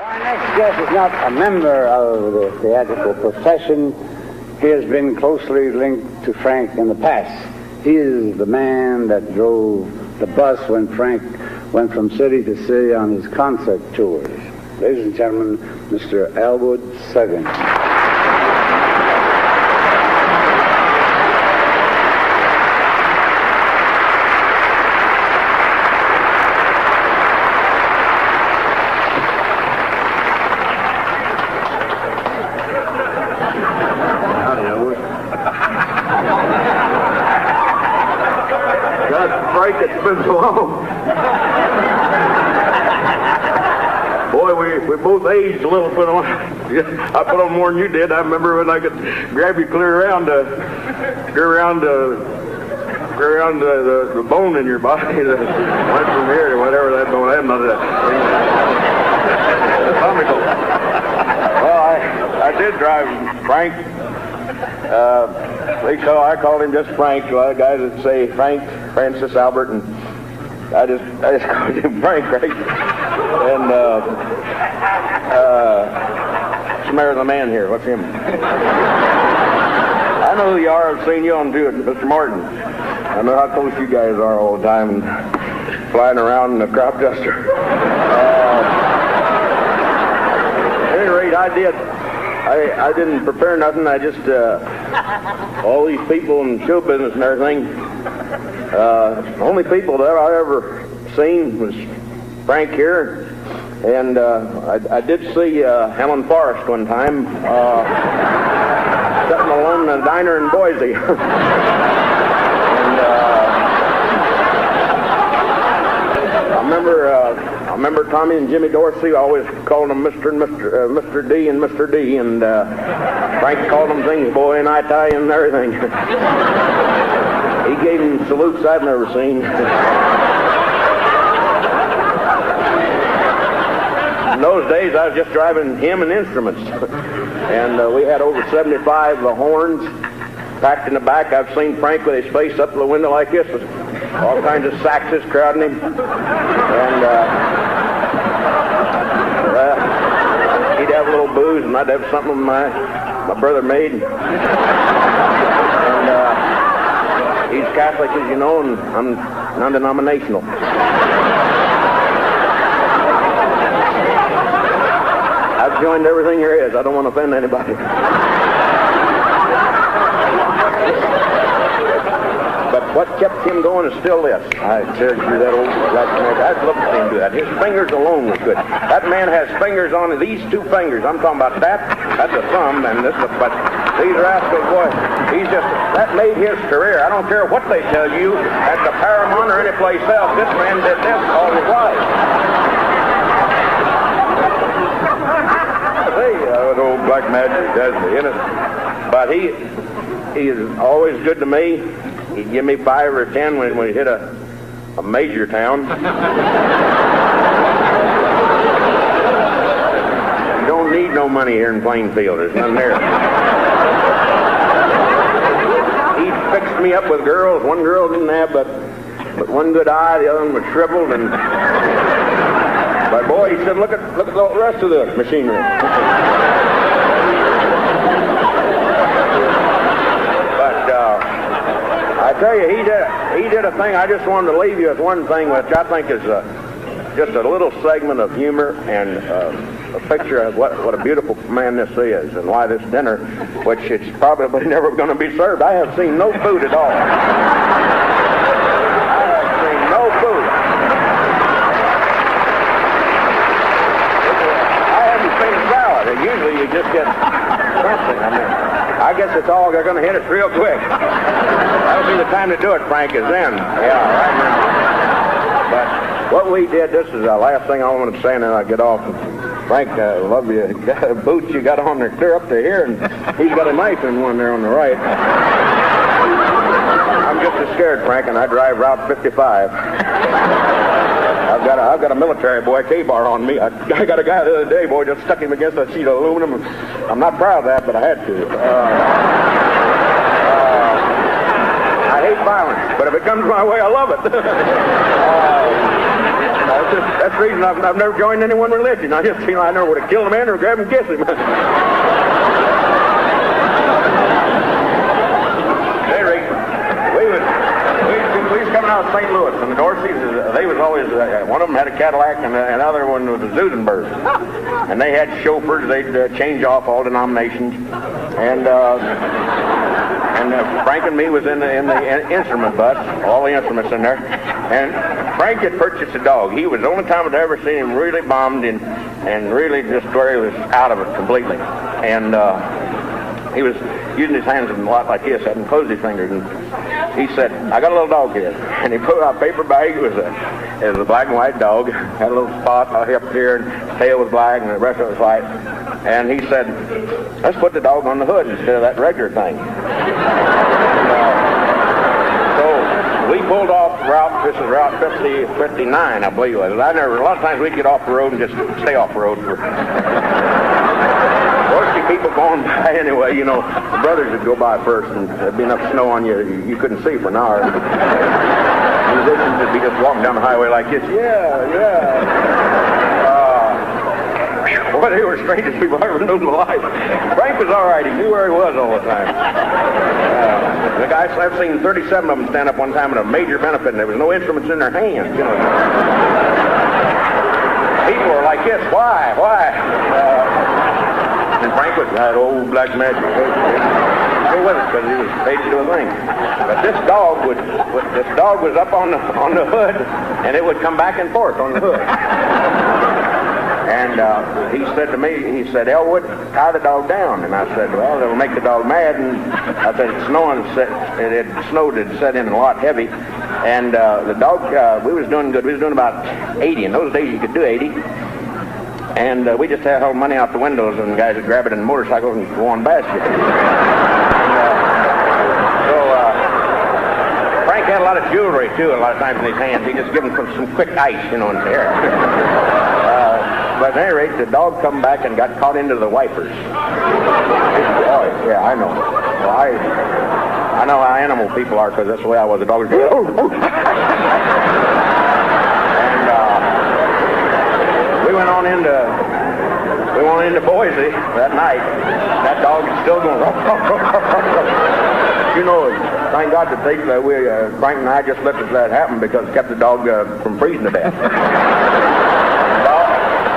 Our next guest is not a member of the theatrical profession. He has been closely linked to Frank in the past. He is the man that drove the bus when Frank went from city to city on his concert tours. Ladies and gentlemen, Mr. Elwood Suggan. It's been so long. Boy, we both aged a little bit. I put on more than you did. I remember when I could grab you clear around the bone in your body. Went from here to whatever that bone. I have none of that. Comical. Well, I did drive Frank. I called him just Frank. A lot of guys would say Frank, Francis, Albert, and I just called him Frank, right? And where's the man here? What's him? I know who you are. I've seen you on to it, Mr. Martin. I know how close you guys are all the time and flying around in the crop duster. At any rate, I didn't prepare nothing. I just, all these people in show business and everything, the only people that I ever seen was Frank here. And I did see Helen Forrest one time, sitting alone in a diner in Boise. And I remember Tommy and Jimmy Dorsey always called them Mr. D and Mr. D, and Frank called them things, boy, and I and everything. He gave them salutes I've never seen. In those days, I was just driving him and instruments, and we had over 75 horns packed in the back. I've seen Frank with his face up to the window like this, with all kinds of saxes crowding him, and he'd have a little booze, and I'd have something my brother made. And he's Catholic, as you know, and I'm non-denominational. I've joined everything there is. I don't want to offend anybody. But what kept him going is still this. I tear through that old black man. I'd love to see him do that. His fingers alone was good. That man has fingers on these two fingers. I'm talking about that. That's a thumb, and this is but these rascals, boy, that made his career. I don't care what they tell you at the Paramount or any place else. This man did this all his life. That old black magic does me, isn't it? But he is always good to me. He'd give me 5 or 10 when we hit a major town. You don't need no money here in Plainfield. There's none there. He fixed me up with girls. One girl didn't have but one good eye. The other one was shriveled. And but boy, he said, look at the rest of the machinery. I tell you, he did a thing. I just wanted to leave you with one thing, which I think is just a little segment of humor and a picture of what a beautiful man this is, and why this dinner, which it's probably never going to be served. I have seen no food at all. I have seen no food. I haven't seen salad. Usually you just get something. I guess it's all they're going to hit us real quick. That'll be the time to do it, Frank, is then. Yeah, right now. But what we did, this is the last thing I want to say, and then I'll get off. Frank, I love you. The boots you got on there clear up to here, and he's got a knife in one there on the right. I'm just as scared, Frank, and I drive Route 55. I've got a military boy K-bar on me. I got a guy the other day, boy, just stuck him against a sheet of aluminum. I'm not proud of that, but I had to. I hate violence, but if it comes my way, I love it. That's the reason I've never joined any one religion. I just feel I never would have killed a man or grabbed him and kissed him. We was coming out of St. Louis, and the Dorseys, they was always, one of them had a Cadillac, and another one was a Zudenberg. And they had chauffeurs. They'd change off all denominations. And Frank and me was in the instrument bus, all the instruments in there. And Frank had purchased a dog. He was the only time I'd ever seen him really bombed and really just where he was out of it completely. And he was using his hands a lot like this, hadn't closed his fingers. And he said, "I got a little dog here." And he put out a paper bag. It was a black and white dog. Had a little spot up here, and his tail was black, and the rest of it was white. And he said, "Let's put the dog on the hood instead of that regular thing." So we pulled off route. This is Route 59, I believe it was. A lot of times we'd get off the road and just stay off the road for. People going by anyway, you know, the brothers would go by first, and there'd be enough snow on you, you couldn't see for an hour. Musicians would be just walking down the highway like this, boy, they were the strangest people I ever knew in my life. Frank was all right, he knew where he was all the time. The guys, I've seen 37 of them stand up one time at a major benefit, and there was no instruments in their hands, you know. People were like this, why? And Frank was that old black magic. Go with it because he was paid to do a thing. But this dog was up on the hood, and it would come back and forth on the hood. And he said to me, he said, "Elwood, tie the dog down." And I said, "Well, it'll make the dog mad." And I said, "It's snowing." It snowed. It set in a lot heavy. And the dog, we was doing good. We was doing about 80. In those days, you could do 80. And we just had all money out the windows, and guys would grab it in motorcycles and go on basket. Frank had a lot of jewelry, too, a lot of times in his hands. He just give him some quick ice, you know, in his hair. But at any rate, the dog come back and got caught into the wipers. Oh, yeah, I know. Well, I know how animal people are, because that's the way I was. The dog was We went on into Boise that night. That dog is still going. You know, thank God that Frank and I just let that happen because it kept the dog from freezing to death.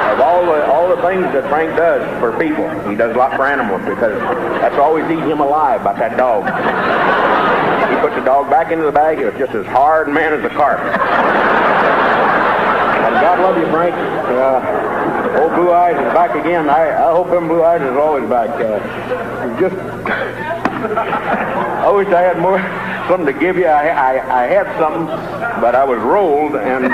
Of all the things that Frank does for people, he does a lot for animals because that's always eating him alive about that dog. He put the dog back into the bag. It was just as hard man as a carpet. God love you, Frank. Old Blue Eyes is back again. I hope them Blue Eyes is always back. I wish I had something to give you. I had something, but I was rolled, and